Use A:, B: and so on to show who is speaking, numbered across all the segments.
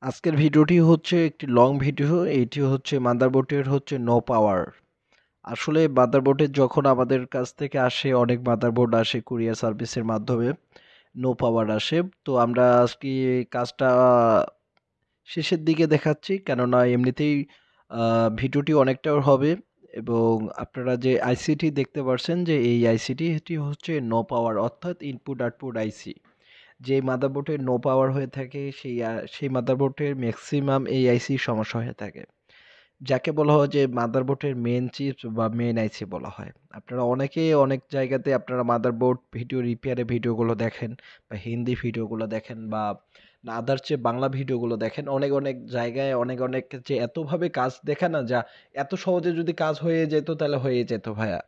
A: আজকের ভিডিওটি হচ্ছে একটি লং ভিডিও। এইটি হচ্ছে মাদারবোর্ডের হচ্ছে নো পাওয়ার। আসলে মাদারবোর্ডের যখন আমাদের কাছ থেকে আসে, অনেক মাদারবোর্ড আসে কুরিয়ার সার্ভিসের মাধ্যমে, নো পাওয়ার আসে। তো আমরা আজকে এই কাজটা শেষের দিকে দেখাচ্ছি, কেননা এমনিতেই ভিডিওটি অনেকটা হবে। এবং আপনারা যে আইসিটি দেখতে পাচ্ছেন, যে এই আইসিটি এটি হচ্ছে নো পাওয়ার, অর্থাৎ ইনপুট আউটপুট আইসি। যে মাদারবোর্ডের নো পাওয়ার হয়ে থাকে, সেই মাদারবোর্ডের ম্যাক্সিমাম এই আইসির সমস্যা হয়ে থাকে, যাকে বলা হয় যে মাদারবোর্ডের মেন চিপস বা মেন আইসি বলা হয়। আপনারা অনেকে অনেক জায়গাতে আপনারা মাদারবোর্ড ভিডিও রিপেয়ারের ভিডিওগুলো দেখেন, বা হিন্দি ভিডিওগুলো দেখেন, বা আদার চেয়ে বাংলা ভিডিওগুলো দেখেন। অনেক অনেক জায়গায় অনেক অনেক যে এতভাবে কাজ দেখে না, যা এত সহজে যদি কাজ হয়ে যেত তাহলে হয়ে যেত ভাইয়া।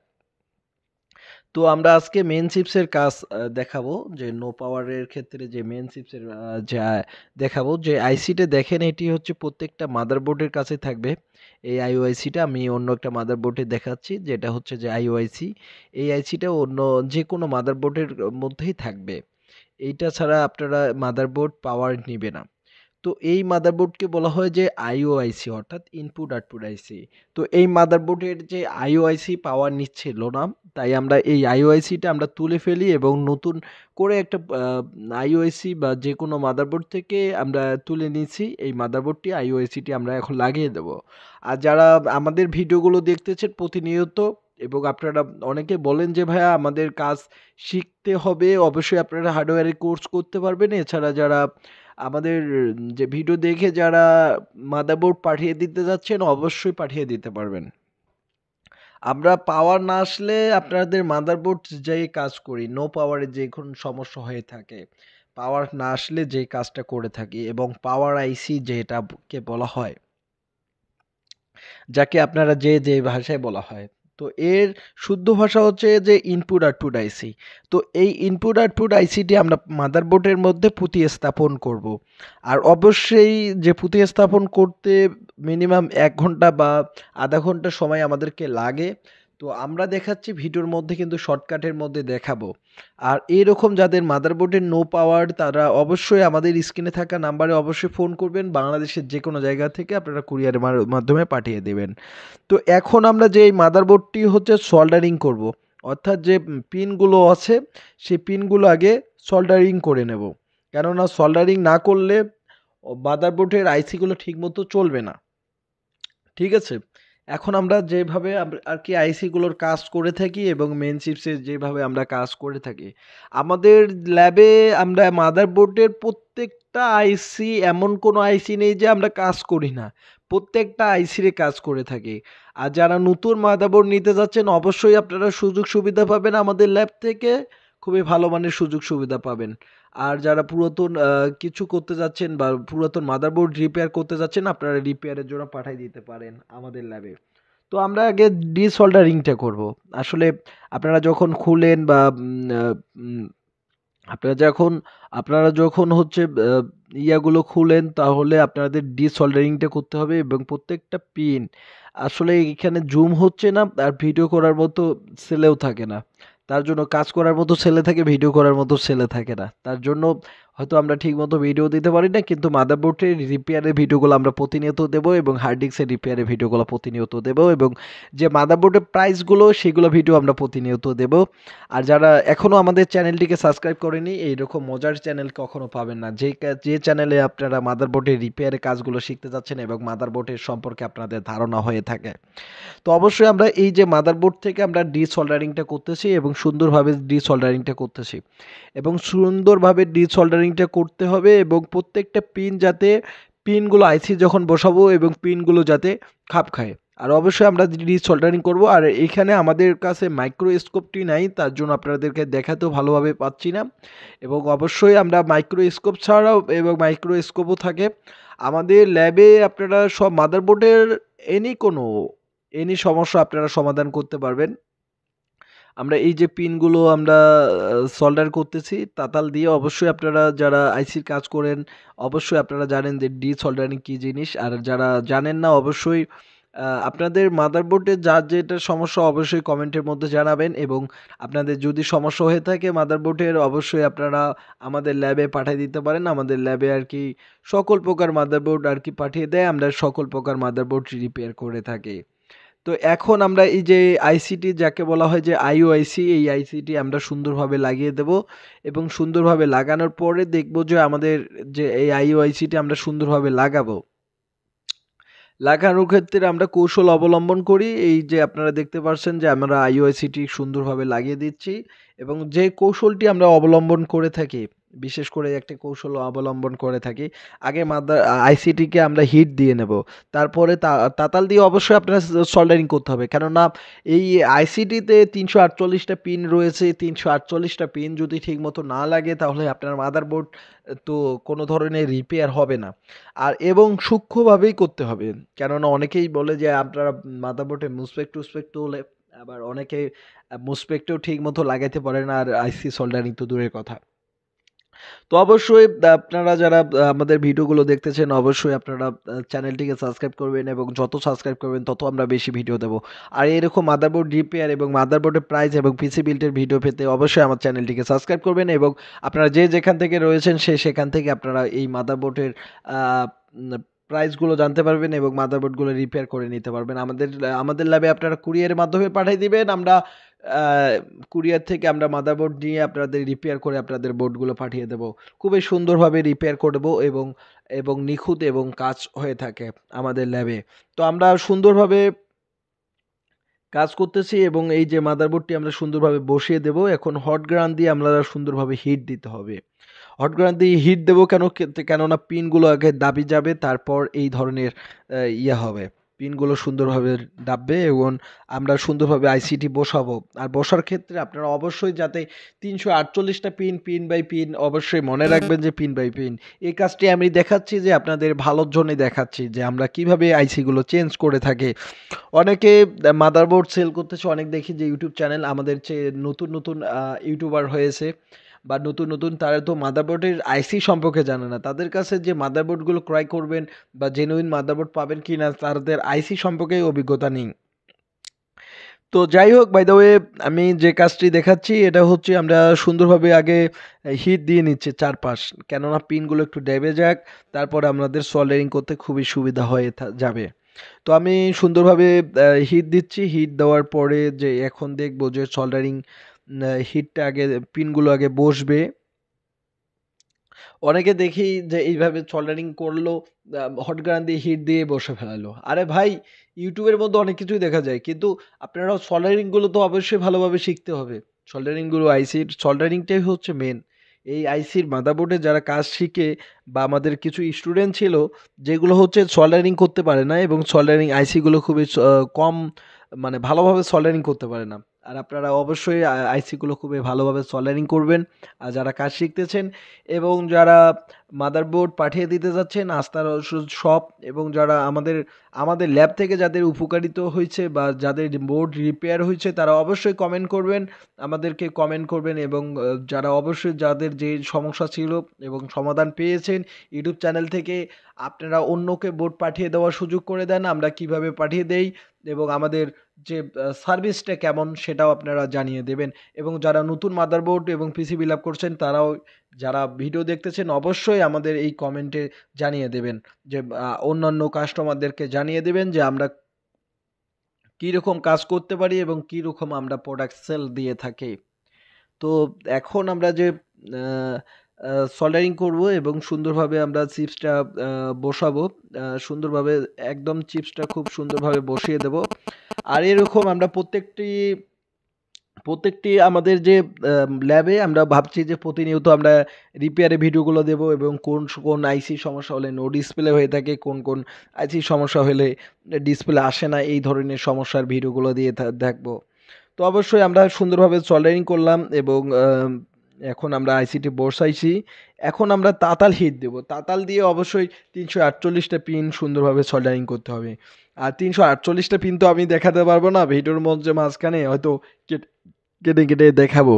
A: তো আমরা আজকে মেন চিপসের কাজ দেখাবো, যে নো পাওয়ারের ক্ষেত্রে যে মেন চিপসের যা দেখাবো। যে আইসিটা দেখেন, এটি হচ্ছে প্রত্যেকটা মাদারবোর্ডের কাছে থাকবে। এই আইওআইসিটা আমি অন্য একটা মাদারবোর্ডে দেখাচ্ছি, যেটা হচ্ছে যে আইওআইসি। এই আইসিটা অন্য যে কোনো মাদারবোর্ডের মধ্যেই থাকবে। এইটা ছাড়া আপনারা মাদারবোর্ড পাওয়ার নিবে না। তো এই মাদারবোর্ডকে বলা হয় যে আইওআইসি, অর্থাৎ ইনপুট আউটপুট আইসি। তো এই মাদারবোর্ডের যে আইওআইসি পাওয়ার নিচ্ছিল না, তাই আমরা এই আইওআইসিটা আমরা তুলে ফেলি এবং নতুন করে একটা আইওআইসি বা যে কোনো মাদারবোর্ড থেকে আমরা তুলে নিচ্ছি। এই মাদারবোর্ডটি আইওআইসিটি আমরা এখন লাগিয়ে দেব। আর যারা আমাদের ভিডিওগুলো দেখতেছেন প্রতিনিয়ত, এবং আপনারা অনেকে বলেন যে ভাইয়া আমাদের কাজ শিখতে হবে, অবশ্যই আপনারা হার্ডওয়্যারের কোর্স করতে পারবেন। এছাড়া যারা আমাদের যে ভিডিও দেখে যারা মাদারবোর্ড পাঠিয়ে দিতে যাচ্ছেন, অবশ্যই পাঠিয়ে দিতে পারবেন। আমরা পাওয়ার না আসলে আপনাদের মাদারবোর্ড যেই কাজ করি, নো পাওয়ারে যে কোনো সমস্যা হয়ে থাকে, পাওয়ার না আসলে যে কাজটা করে থাকি, এবং পাওয়ার আইসি যেটাকে বলা হয়, যাকে আপনারা যে যে ভাষায় বলা হয়, তো এর শুদ্ধ ভাষা হচ্ছে যে ইনপুট আউটপুট আইসি। তো এই ইনপুট আউটপুট আইসিটি আমরা মাদারবোর্ডের মধ্যে স্থাপন করব। আর অবশ্যই যে স্থাপন করতে মিনিমাম 1 ঘন্টা বা আধা ঘন্টা সময় আমাদেরকে লাগে। তো আমরা দেখাচ্ছি ভিডিওর মধ্যে, কিন্তু শর্টকাটের মধ্যে দেখাবো। আর এইরকম যাদের মাদারবোর্ডের নো পাওয়ার, তারা অবশ্যই আমাদের স্ক্রিনে থাকা নাম্বারে অবশ্যই ফোন করবেন। বাংলাদেশের যে কোনো জায়গা থেকে আপনারা কুরিয়ারের মাধ্যমে পাঠিয়ে দেবেন। তো এখন আমরা যে এই মাদারবোর্ডটি হচ্ছে সোল্ডারিং করব, অর্থাৎ যে পিনগুলো আছে সেই পিনগুলো আগে সোল্ডারিং করে নেব। কেননা সোল্ডারিং না করলে মাদারবোর্ডের আইসিগুলো ঠিকমতো চলবে না। ঠিক আছে? এখন আমরা যেভাবে আর কি আইসিগুলোর কাজ করে থাকি, এবং মেন চিপসের যেভাবে আমরা কাজ করে থাকি, আমাদের ল্যাবে আমরা মাদারবোর্ডের প্রত্যেকটা আইসি, এমন কোনো আইসি নেই যে আমরা কাজ করি না। প্রত্যেকটা আইসিরে কাজ করে থাকি। আর যারা নতুন মাদারবোর্ড নিতে যাচ্ছেন, অবশ্যই আপনারা সুযোগ সুবিধা পাবেন আমাদের ল্যাব থেকে। খুবই ভালো মানের সুযোগ সুবিধা পাবেন। আর যারা পুরাতন কিছু করতে যাচ্ছেন, বা পুরাতন মাদারবোর্ড রিপেয়ার করতে যাচ্ছেন, আপনারা রিপেয়ারের জন্য পাঠিয়ে দিতে পারেন আমাদের ল্যাবে। তো আমরা আগে ডিসঅল্ডারিংটা করব। আসলে আপনারা যখন খুলেন, বা আপনারা যখন আপনারা যখন হচ্ছে ইয়াগুলো খুলেন, তাহলে আপনাদের ডিসঅল্ডারিংটা করতে হবে, এবং প্রত্যেকটা পিন, আসলে এখানে জুম হচ্ছে না, আর ভিডিও করার মতো ছেলেও থাকে না। তার জন্য কাজ করার মতো ছেলে থাকে, ভিডিও করার মতো ছেলে থাকে না। তার জন্য হয়তো আমরা ঠিকমতো ভিডিও দিতে পারি না, কিন্তু মাদারবোর্ডের রিপেয়ারের ভিডিওগুলো আমরা প্রতিনিয়ত দেবো, এবং হার্ড ডিস্কের রিপেয়ারের ভিডিওগুলো প্রতিনিয়ত দেবো, এবং যে মাদারবোর্ডের প্রাইসগুলো সেগুলো ভিডিও আমরা প্রতিনিয়ত দেবো। আর যারা এখনও আমাদের চ্যানেলটিকে সাবস্ক্রাইব করেনি, এইরকম মজার চ্যানেল কখনো পাবেন না, যে চ্যানেলে আপনারা মাদারবোর্ডের রিপেয়ারের কাজগুলো শিখতে যাচ্ছেন, এবং মাদারবোর্ডের সম্পর্কে আপনাদের ধারণা হয়ে থাকে। তো অবশ্যই আমরা এই যে মাদারবোর্ড থেকে আমরা ডিসঅল্ডারিংটা করতেছি, এবং সুন্দরভাবে ডিসঅল্ডারিংটা করতেছি, এবং সুন্দরভাবে ডিসঅল্ডারিংটা করতে হবে, এবং প্রত্যেকটা পিন যাতে, পিনগুলো আইসি যখন বসাবো, এবং পিনগুলো যাতে খাপ খায়। আর অবশ্যই আমরা ডিসঅল্ডারিং করব। আর এখানে আমাদের কাছে মাইক্রোস্কোপটি নাই, তার জন্য আপনাদেরকে দেখাতেও ভালোভাবে পাচ্ছি না। এবং অবশ্যই আমরা মাইক্রোস্কোপ ছাড়াও, এবং মাইক্রোস্কোপও থাকে আমাদের ল্যাবে। আপনারা সব মাদারবোর্ডের এনি সমস্যা আপনারা সমাধান করতে পারবেন। আমরা এই যে পিনগুলো আমরা সল্ডার করতেছি তাতাল দিয়ে। অবশ্যই আপনারা যারা আইসির কাজ করেন, অবশ্যই আপনারা জানেন যে ডিসঅল্ডারিং কী জিনিস। আর যারা জানেন না, অবশ্যই আপনাদের মাদারবোর্ডে যার যেটা সমস্যা অবশ্যই কমেন্টের মধ্যে জানাবেন, এবং আপনাদের যদি সমস্যা হয়ে থাকে মাদারবোর্ডের অবশ্যই আপনারা আমাদের ল্যাবে পাঠিয়ে দিতে পারেন। আমাদের ল্যাবে আর কি সকল প্রকার মাদারবোর্ড আর কি পাঠিয়ে দেয়, আমরা সকল প্রকার মাদারবোর্ড রিপেয়ার করে থাকি। তো এখন আমরা এই যে আইসিটি যাকে বলা হয় যে আইওআইসি, এই আইসিটি আমরা সুন্দরভাবে লাগিয়ে দেব, এবং সুন্দরভাবে লাগানোর পরে দেখব যে আমাদের যে এই আইওআইসিটি আমরা সুন্দরভাবে লাগানোর ক্ষেত্রে আমরা কৌশল অবলম্বন করি। এই যে আপনারা দেখতে পাচ্ছেন যে আমরা আইওআইসিটি সুন্দরভাবে লাগিয়ে দিচ্ছি, এবং যে কৌশলটি আমরা অবলম্বন করে থাকি, বিশেষ করে একটা কৌশল অবলম্বন করে থাকি। আগে আইসিটিকে আমরা হিট দিয়ে নেব, তারপরে তাতাল দিয়ে অবশ্যই আপনার সল্ডারিং করতে হবে, কেননা এই আইসিটিতে 348টা পিন রয়েছে। 348টা পিন যদি ঠিকমতো না লাগে তাহলে আপনার মাদারবোর্ড তো কোনো ধরনের রিপেয়ার হবে না। আর এবং সূক্ষ্মভাবেই করতে হবে, কেননা অনেকেই বলে যে আপনারা মাদারবোর্ডে মুসপেক্ট তোলে, আবার অনেকে মুসপেক্টও ঠিক মতো লাগাইতে পারে না, আর আইসি সোল্ডারিং তো দূরের কথা। তো অবশ্যই আপনারা যারা আমাদের ভিডিওগুলো দেখতেছেন অবশ্যই আপনারা চ্যানেলটিকে সাবস্ক্রাইব করবেন, এবং যত সাবস্ক্রাইব করবেন তত আমরা বেশি ভিডিও দেবো। আর এরকম মাদারবোর্ড রিপেয়ার এবং মাদারবোর্ডের প্রাইস এবং পিসি বিল্ডের ভিডিও পেতে অবশ্যই আমার চ্যানেলটিকে সাবস্ক্রাইব করবেন, এবং আপনারা যে যেখান থেকে রয়েছেন সেখান থেকে আপনারা এই মাদারবোর্ডের প্রাইসগুলো জানতে পারবেন এবং মাদারবোর্ডগুলো রিপেয়ার করে নিতে পারবেন। আমাদের ল্যাবে আপনারা কুরিয়ারের মাধ্যমে পাঠিয়ে দিবেন, আমরা কুরিয়ার থেকে আমরা মাদারবোর্ড নিয়ে আপনাদের রিপেয়ার করে আপনাদের বোর্ডগুলো পাঠিয়ে দেব। খুবই সুন্দরভাবে রিপেয়ার করব, এবং নিখুঁত এবং কাজ হয়ে থাকে আমাদের ল্যাবে। তো আমরা সুন্দরভাবে কাজ করতেছি, এবং এই যে মাদারবোর্ডটি আমরা সুন্দরভাবে বসিয়ে দেব। এখন হট গ্রান দিয়ে আমরা সুন্দরভাবে হিট দিতে হবে। হট গ্রান দিয়ে হিট দেবো কেননা পিনগুলো আগে দাবি যাবে, তারপর এই ধরনের হবে, পিনগুলো সুন্দরভাবে দাববে, এবং আমরা সুন্দরভাবে আইসিটি বসাবো। আর বসার ক্ষেত্রে আপনারা অবশ্যই যাতে 348টা পিন বাই পিন অবশ্যই মনে রাখবেন যে পিন বাই পিন। এই কাজটি আমি দেখাচ্ছি যে আপনাদের ভালোর জন্যই দেখাচ্ছি যে আমরা কিভাবে আইসিগুলো চেঞ্জ করে থাকি। অনেকে মাদারবোর্ড সেল করতেছে, অনেক দেখি যে ইউটিউব চ্যানেল আমাদের চেয়ে নতুন ইউটিউবার হয়েছে, বা নতুন তারা তো মাদারবোর্ডের আইসি সম্পর্কে জানে না। তাদের কাছে যে মাদারবোর্ডগুলো ক্রয় করবেন বা জেনুইন মাদারবোর্ড পাবেন কি না তাদের আইসি সম্পর্কে অভিজ্ঞতা নেই। তো যাই হোক, বাই দ্য ওয়ে আমি যে কাজটি দেখাচ্ছি এটা হচ্ছে আমরা সুন্দরভাবে আগে হিট দিয়ে নিচ্ছি চারপাশ, কেননা পিনগুলো একটু ডেবে যাক, তারপরে আমাদের সোল্ডারিং করতে খুবই সুবিধা হয়ে যাবে। তো আমি সুন্দরভাবে হিট দিচ্ছি। হিট দেওয়ার পরে যে এখন দেখবো যে সোল্ডারিং হিটটা আগে, পিনগুলো আগে বসবে। অনেকে দেখি যে এইভাবে সোল্ডারিং করলো, হট গান দিয়ে হিট দিয়ে বসে ফেলালো। আরে ভাই, ইউটিউবের মধ্যে অনেক কিছুই দেখা যায়, কিন্তু আপনারা সোল্ডারিংগুলো তো অবশ্যই ভালোভাবে শিখতে হবে। সোল্ডারিংগুলো আইসির সোল্ডারিংটাই হচ্ছে মেন। এই আইসির মাদারবোর্ডে যারা কাজ শিখে, বা আমাদের কিছু স্টুডেন্ট ছিল যেগুলো হচ্ছে সোল্ডারিং করতে পারে না, এবং সোল্ডারিং আইসিগুলো খুবই কম, মানে ভালোভাবে সোল্ডারিং করতে পারে না। আর আপনারা অবশ্যই আইসিগুলো খুবই ভালোভাবে সোল্ডারিং করবেন, আর যারা কাজ শিখতেছেন এবং যারা মাদারবোর্ড পাঠিয়ে দিতে যাচ্ছেন আস্থার সব, এবং যারা আমাদের ল্যাব থেকে যাদের উপকারিত হয়েছে বা যাদের বোর্ড রিপেয়ার হয়েছে তারা অবশ্যই কমেন্ট করবেন, আমাদেরকে কমেন্ট করবেন, এবং যারা অবশ্যই যাদের যে সমস্যা ছিল এবং সমাধান পেয়েছেন ইউটিউব চ্যানেল থেকে, আপনারা অন্যকে বোর্ড পাঠিয়ে দেওয়ার সুযোগ করে দেন। আমরা কিভাবে পাঠিয়ে দেই এবং আমাদের যে সার্ভিসটা কেমন সেটাও আপনারা জানিয়ে দেবেন। এবং যারা নতুন মাদারবোর্ড এবং পিসি বিল্ড আপ করছেন তারাও, যারা ভিডিও দেখতেছেন অবশ্যই আমাদের এই কমেন্টে জানিয়ে দেবেন, যে অন্যান্য কাস্টমারদেরকে জানিয়ে দেবেন যে আমরা কীরকম কাজ করতে পারি এবং কীরকম আমরা প্রোডাক্ট সেল দিয়ে থাকি। তো এখন আমরা যে সোল্ডারিং করব এবং সুন্দরভাবে আমরা চিপসটা বসাবো, সুন্দরভাবে একদম চিপসটা খুব সুন্দরভাবে বসিয়ে দেব। আর এরকম আমরা প্রত্যেকটি আমাদের যে ল্যাবে আমরা ভাবছি যে প্রতিনিয়ত আমরা রিপেয়ারের ভিডিওগুলো দেব, এবং কোন আইসি সমস্যা হলে নো ডিসপ্লে হয়ে থাকে, কোন আইসি সমস্যা হলে ডিসপ্লে আসে না, এই ধরনের সমস্যার ভিডিওগুলো দিয়ে দেখবো। তো অবশ্যই আমরা সুন্দরভাবে সোল্ডারিং করলাম, এবং এখন আমরা আইসিটি বসাইছি। এখন আমরা তাতাল হিট দেব। তাতাল দিয়ে অবশ্যই 348টা পিন সুন্দরভাবে সোল্ডারিং করতে হবে। আর 348টা পিন তো আমি দেখাতে পারবো না ভিডিওর মধ্যে, মাঝখানে হয়তো কেটে দেখাবো।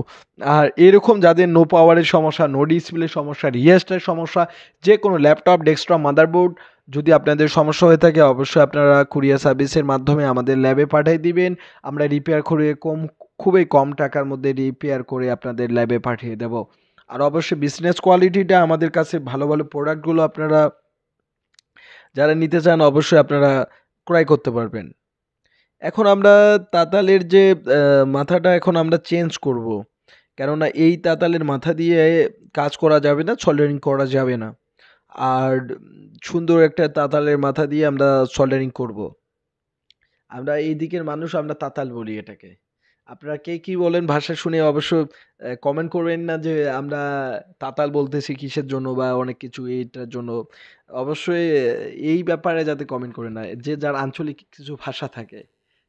A: আর এরকম যাদের নো পাওয়ারের সমস্যা, নো ডিসপ্লে সমস্যা, রিয়েস্টার সমস্যা, যে কোনো ল্যাপটপ, ডেস্কটপ, মাদারবোর্ড যদি আপনাদের সমস্যা হয়ে থাকে অবশ্যই আপনারা কুরিয়ার সার্ভিসের মাধ্যমে আমাদের ল্যাবে পাঠিয়ে দিবেন। আমরা রিপেয়ার করে খুবই কম টাকার মধ্যে রিপেয়ার করে আপনাদের ল্যাবে পাঠিয়ে দেব। আর অবশ্যই বিজনেস কোয়ালিটিটা আমাদের কাছে ভালো ভালো প্রোডাক্টগুলো আপনারা যারা নিতে চান অবশ্যই আপনারা ক্রয় করতে পারবেন। এখন আমরা তাতালের যে মাথাটা এখন আমরা চেঞ্জ করব। কেননা এই তাতালের মাথা দিয়ে কাজ করা যাবে না, সোল্ডারিং করা যাবে না। আর সুন্দর একটা তাতালের মাথা দিয়ে আমরা সোল্ডারিং করব। আমরা এই দিকের মানুষ আমরা তাতাল বলি এটাকে। আপনারা কে কি বলেন ভাষা শুনে অবশ্যই কমেন্ট করবেন না যে আমরা তাতাল বলতেছি কিসের জন্য বা অনেক কিছু এইটার জন্য। অবশ্যই এই ব্যাপারে যাতে কমেন্ট করে না। যে যার আঞ্চলিক কিছু ভাষা থাকে।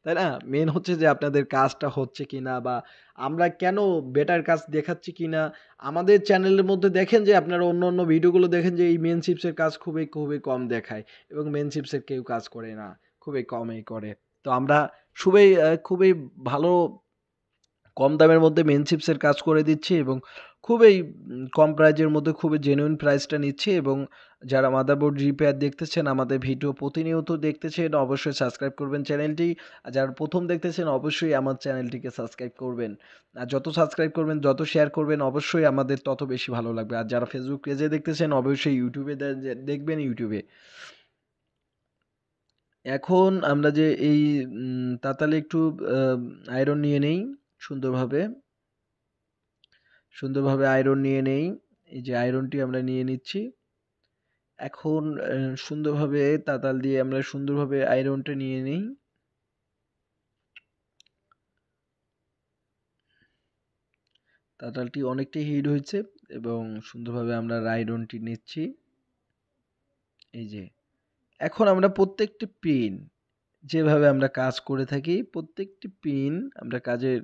A: তাই না? মেন হচ্ছে যে আপনাদের কাজটা হচ্ছে কিনা বা আমরা কেন বেটার কাজ দেখাচ্ছি কিনা। আমাদের চ্যানেলের মধ্যে দেখেন যে আপনারা অন্য ভিডিওগুলো দেখেন যে এই মেন চিপসের কাজ খুবই কম দেখায় এবং মেন চিপসের কেউ কাজ করে না। খুবই কমই করে। তো আমরা খুবই ভালো কম দামের মধ্যে মেন চিপসের কাজ করে দিচ্ছি এবং খুবই কম প্রাইজের মধ্যে খুবই জেনুইন প্রাইসটা নিচ্ছি এবং যারা মাদারবোর্ড রিপেয়ার দেখতেছেন আমাদের ভিডিও প্রতিনিয়ত দেখতেছেন অবশ্যই সাবস্ক্রাইব করবেন চ্যানেলটি। আর যারা প্রথম দেখতেছেন অবশ্যই আমার চ্যানেলটিকে সাবস্ক্রাইব করবেন। আর যত সাবস্ক্রাইব করবেন যত শেয়ার করবেন অবশ্যই আমাদের তত বেশি ভালো লাগবে। আর যারা ফেসবুক পেজে দেখতেছেন অবশ্যই ইউটিউবে দেখবেন ইউটিউবে। এখন আমরা যে এই তাতালে একটু আয়রন নিয়ে নেই সুন্দরভাবে। সুন্দরভাবে আয়রন নিয়ে নেই। এই যে আয়রনটি আমরা নিয়ে নিচ্ছি। এখন সুন্দরভাবে তাতাল দিয়ে আমরা সুন্দরভাবে আয়রনটা নিয়ে নেই। তাতালটি অনেকটাই হিট হয়েছে এবং সুন্দরভাবে আমরা আয়রনটি নিচ্ছি। এই যে এখন আমরা প্রত্যেকটি পিন যেভাবে আমরা কাজ করে থাকি প্রত্যেকটি পিন আমরা কাজের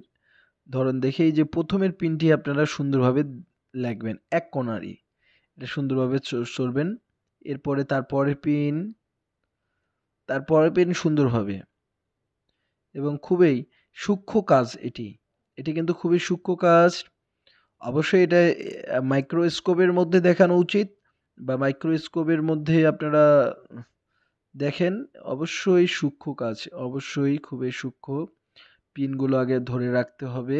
A: ধরন দেখে এই যে প্রথমের পিনটি আপনারা সুন্দরভাবে লাগবেন এক কোণারই এটা সুন্দরভাবে চড়বেন। এরপরে তারপরের পিন সুন্দরভাবে এবং খুবই সূক্ষ্ম কাজ এটি। এটি কিন্তু খুবই সূক্ষ্ম কাজ। অবশ্যই এটা মাইক্রোস্কোপের মধ্যে দেখানো উচিত বা মাইক্রোস্কোপের মধ্যে আপনারা দেখেন। অবশ্যই সূক্ষ্ম কাজ, অবশ্যই খুবই সূক্ষ্ম। পিনগুলো আগে ধরে রাখতে হবে।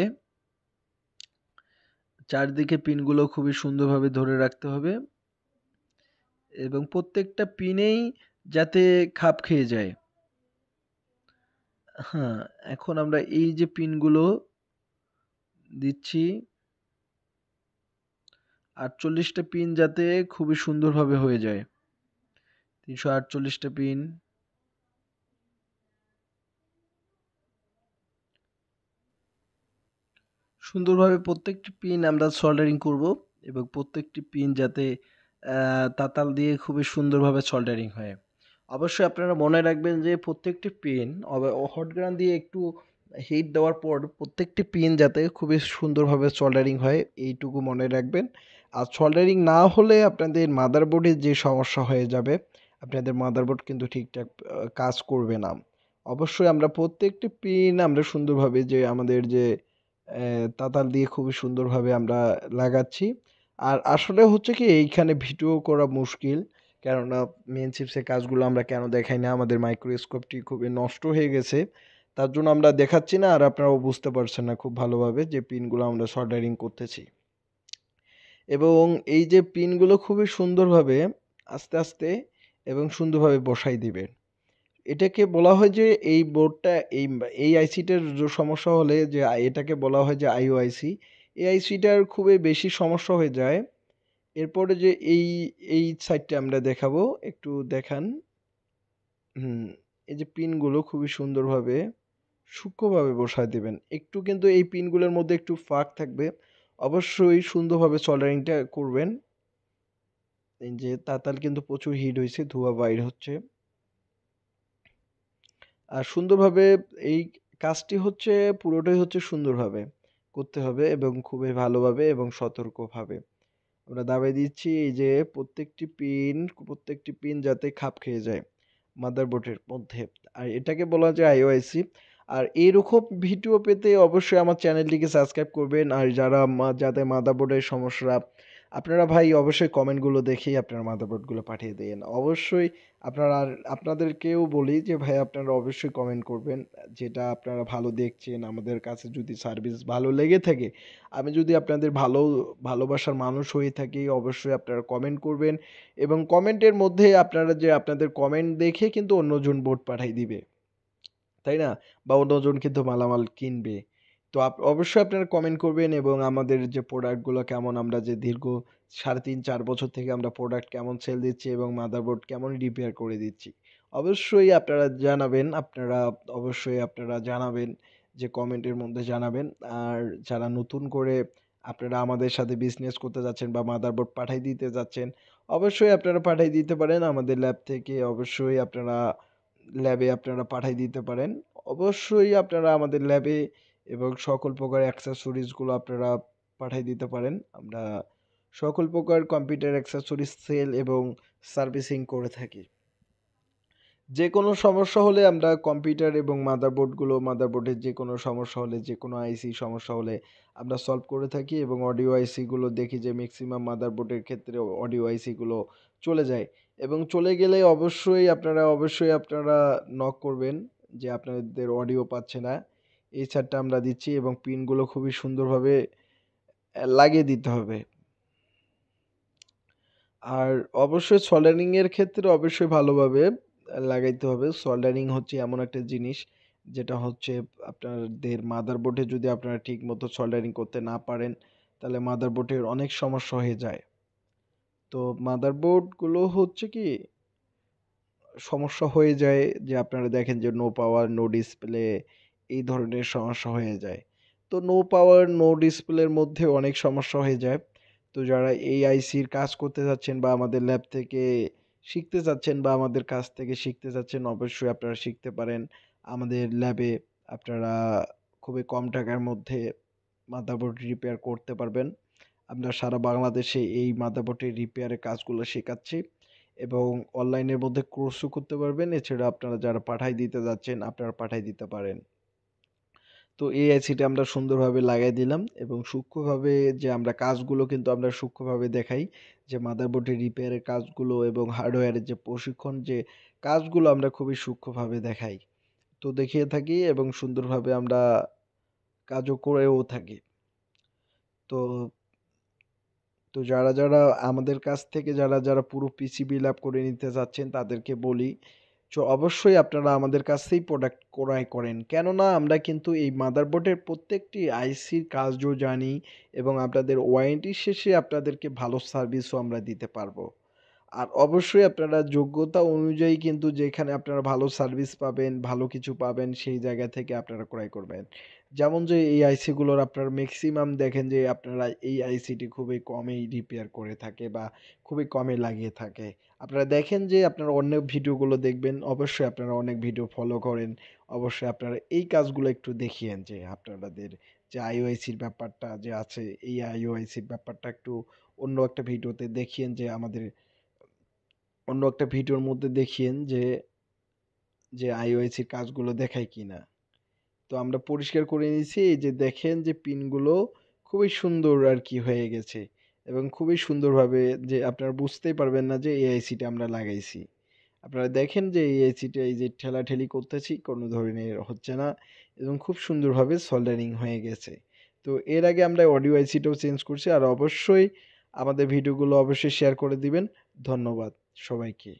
A: চারদিকে পিনগুলো খুবই সুন্দরভাবে ধরে রাখতে হবে এবং প্রত্যেকটা পিনেই যাতে খাপ খেয়ে যায়। হ্যাঁ, এখন আমরা এই যে পিনগুলো দিচ্ছি ৪৮টা পিন যাতে খুবই সুন্দরভাবে হয়ে যায়। ৩৪৮টা পিন। সুন্দরভাবে প্রত্যেকটি পিন আমরা সোল্ডারিং করব এবং প্রত্যেকটি পিন যাতে তাতাল দিয়ে খুবই সুন্দরভাবে সোল্ডারিং হয়। অবশ্যই আপনারা মনে রাখবেন যে প্রত্যেকটি পিন হট গান দিয়ে একটু হিট দেওয়ার পর প্রত্যেকটি পিন যাতে খুবই সুন্দরভাবে সোল্ডারিং হয় এইটুকু মনে রাখবেন। আর সোল্ডারিং না হলে আপনাদের মাদারবোর্ডে যে সমস্যা হয়ে যাবে, আপনাদের মাদারবোর্ড কিন্তু ঠিকঠাক কাজ করবে না। অবশ্যই আমরা প্রত্যেকটি পিন আমরা সুন্দরভাবে যে আমাদের যে তাতাল দিয়ে খুবই সুন্দরভাবে আমরা লাগাচ্ছি। আর আসলে হচ্ছে কি এইখানে ভিডিও করা মুশকিল। কেননা মেইন চিপসের কাজগুলো আমরা কেন দেখাই না, আমাদের মাইক্রোস্কোপটি খুবই নষ্ট হয়ে গেছে। তার জন্য আমরা দেখাচ্ছি না আর আপনারাও বুঝতে পারছেন না খুব ভালোভাবে যে পিনগুলো আমরা সোল্ডারিং করতেছি। এবং এই যে পিনগুলো খুবই সুন্দরভাবে আস্তে এবং সুন্দরভাবে বসাই দিবেন। এটাকে বলা হয় যে এই বোর্ডটা এই আইসিটার সমস্যা হলে যে এটাকে বলা হয় যে আইওআইসি। এই আইসিটার খুবই বেশি সমস্যা হয়ে যায়। এরপরে যে এই সাইডটা আমরা দেখাবো একটু দেখান। হুম, এই যে পিনগুলো খুবই সুন্দরভাবে সূক্ষ্মভাবে বসায় দিবেন। একটু কিন্তু এই পিনগুলোর মধ্যে একটু ফাঁক থাকবে। অবশ্যই সুন্দরভাবে সোল্ডারিংটা করবেন। এই যে তাতাল কিন্তু প্রচুর হিট হইছে, ধোঁয়া বাইর হচ্ছে। আর সুন্দরভাবে এই কাজটি হচ্ছে পুরোটাই হচ্ছে সুন্দরভাবে করতে হবে এবং খুবই ভালোভাবে এবং সতর্কভাবে। আমরা দাবায় দিচ্ছি এই যে প্রত্যেকটি পিন যাতে খাপ খেয়ে যায় মাদারবোর্ডের মধ্যে। আর এটাকে বলা যায় আইওআইসি। আর এইরকম ভিডিও পেতে অবশ্যই আমার চ্যানেলটিকে সাবস্ক্রাইব করবেন। আর যাদের মাদারবোর্ডের সমস্যা আপনারা ভাই অবশ্যই কমেন্টগুলো দেখেই আপনারা মাদারবোর্ডগুলো পাঠিয়ে দিয়েন। অবশ্যই আপনারা আর আপনাদেরকেও বলি যে ভাই আপনারা অবশ্যই কমেন্ট করবেন। যেটা আপনারা ভালো দেখছেন, আমাদের কাছে যদি সার্ভিস ভালো লেগে থাকে, আমি যদি আপনাদের ভালোবাসার মানুষ হয়ে থাকি, অবশ্যই আপনারা কমেন্ট করবেন এবং কমেন্টের মধ্যে আপনারা যে আপনাদের কমেন্ট দেখে কিন্তু অন্যজন বোর্ড পাঠায় দিবে। তাই না? বা অন্যজন কিন্তু মালামাল কিনবে। তো অবশ্যই আপনারা কমেন্ট করবেন এবং আমাদের যে প্রোডাক্টগুলো কেমন, আমরা যে দীর্ঘ ৩.৫-৪ বছর থেকে আমরা প্রোডাক্ট কেমন সেল দিচ্ছি এবং মাদারবোর্ড কেমন রিপেয়ার করে দিচ্ছি। অবশ্যই আপনারা জানাবেন, আপনারা জানাবেন যে কমেন্টের মধ্যে জানাবেন। আর যারা নতুন করে আপনারা আমাদের সাথে বিজনেস করতে যাচ্ছেন বা মাদারবোর্ড পাঠায় দিতে যাচ্ছেন, অবশ্যই আপনারা পাঠায় দিতে পারেন আমাদের ল্যাব থেকে। অবশ্যই আপনারা ল্যাবে আপনারা পাঠায় দিতে পারেন। অবশ্যই আপনারা আমাদের ল্যাবে এবং সকল প্রকার অ্যাক্সেসরিজগুলো আপনারা পাঠায় দিতে পারেন। আমরা সকল প্রকার কম্পিউটার অ্যাক্সেসরিজ সেল এবং সার্ভিসিং করে থাকি। যেকোনো সমস্যা হলে আমরা কম্পিউটার এবং মাদারবোর্ডের যেকোনো সমস্যা হলে, যেকোনো আইসি সমস্যা হলে আমরা সলভ করে থাকি এবং অডিও আইসিগুলো দেখি যে মেক্সিমাম মাদারবোর্ডের ক্ষেত্রে অডিও আইসিগুলো চলে যায় এবং চলে গেলে অবশ্যই আপনারা নক করবেন যে আপনাদের অডিও পাচ্ছে না। এই ছাড়টা আমরা দিচ্ছি এবং পিনগুলো খুবই সুন্দরভাবে লাগিয়ে দিতে হবে। আর অবশ্যই সোল্ডারিং এর ক্ষেত্রে অবশ্যই ভালোভাবে লাগাইতে হবে। সোল্ডারিং হচ্ছে এমন একটা জিনিস যেটা হচ্ছে আপনাদের মাদারবোর্ডে যদি আপনারা ঠিকমতো সোল্ডারিং করতে না পারেন, তাহলে মাদারবোর্ডের অনেক সমস্যা হয়ে যায়। তো মাদারবোর্ডগুলো হচ্ছে কি সমস্যা হয়ে যায় যে আপনারা দেখেন যে নো পাওয়ার, নো ডিসপ্লে এই ধরনের সমস্যা হয়ে যায়। তো নো পাওয়ার, নো ডিসপ্লের মধ্যে অনেক সমস্যা হয়ে যায়। তো যারা এই আইসির কাজ করতে যাচ্ছেন বা আমাদের ল্যাব থেকে শিখতে চাচ্ছেন বা আমাদের কাছ থেকে শিখতে চাচ্ছেন, অবশ্যই আপনারা শিখতে পারেন। আমাদের ল্যাবে আপনারা খুবই কম টাকার মধ্যে মাদারবোর্ড রিপেয়ার করতে পারবেন। আমরা সারা বাংলাদেশে এই মাদারবোর্ডের রিপেয়ারের কাজগুলো শেখাচ্ছি এবং অনলাইনের মধ্যে কোর্সও করতে পারবেন। এছাড়া আপনারা যারা পাঠায় দিতে যাচ্ছেন, আপনারা পাঠায় দিতে পারেন। তো এই আইসিটা আমরা সুন্দরভাবে লাগাই দিলাম এবং সূক্ষ্মভাবে যে আমরা কাজগুলো কিন্তু আমরা সূক্ষ্মভাবে দেখাই যে মাদারবোর্ডের রিপেয়ারের কাজগুলো এবং হার্ডওয়্যারের যে প্রশিক্ষণ যে কাজগুলো আমরা খুবই সূক্ষ্মভাবে দেখাই। তো দেখিয়ে থাকি এবং সুন্দরভাবে আমরা কাজও করেও থাকি। তো তো যারা আমাদের কাছ থেকে যারা পুরো পিসি বিল আপ করে নিতে চাচ্ছেন তাদেরকে বলি অবশ্যই আপনারা আমাদের কাছ থেকেই প্রোডাক্ট ক্রয় করেন। কেননা আমরা কিন্তু এই মাদারবোর্ডের প্রত্যেকটি আইসির কাজও জানি এবং আপনাদের ওয়ারেন্টি শেষে আপনাদেরকে ভালো সার্ভিসও আমরা দিতে পারবো। আর অবশ্যই আপনারা যোগ্যতা অনুযায়ী কিন্তু যেখানে আপনারা ভালো সার্ভিস পাবেন, ভালো কিছু পাবেন সেই জায়গা থেকে আপনারা ক্রয় করবেন। যেমন যে এই আইসিগুলোর আপনারা মেক্সিমাম দেখেন যে আপনারা এই আইসিটি খুবই কমেই রিপেয়ার করে থাকে বা খুবই কমে লাগিয়ে থাকে। আপনারা দেখেন যে আপনারা অন্য ভিডিওগুলো দেখবেন, অবশ্যই আপনারা অনেক ভিডিও ফলো করেন। অবশ্যই আপনারা এই কাজগুলো একটু দেখিয়েন যে আপনাদের যে আইওআইসির ব্যাপারটা যে আছে, এই আইওআইসির ব্যাপারটা একটু অন্য একটা ভিডিওতে দেখিয়েন যে অন্য একটা ভিডিওর মধ্যে দেখিয়েন যে আইওআইসির কাজগুলো দেখায় কিনা। তো আমরা পরিষ্কার করে নিয়েছি, এই যে দেখেন যে পিনগুলো খুবই সুন্দর আর কি হয়ে গেছে এবং খুবই সুন্দরভাবে যে আপনারা বুঝতেই পারবেন না যে এই আইসিটা আমরা লাগাইছি। আপনারা দেখেন যে এই আইসিটা এই যে ঠেলাঠেলি করতেছি কোনো ধরনের হচ্ছে না এবং খুব সুন্দরভাবে সোল্ডারিং হয়ে গেছে। তো এর আগে আমরা অডিও আইসিটাও চেঞ্জ করছি। আর অবশ্যই আমাদের ভিডিওগুলো অবশ্যই শেয়ার করে দিবেন। ধন্যবাদ সবাইকে।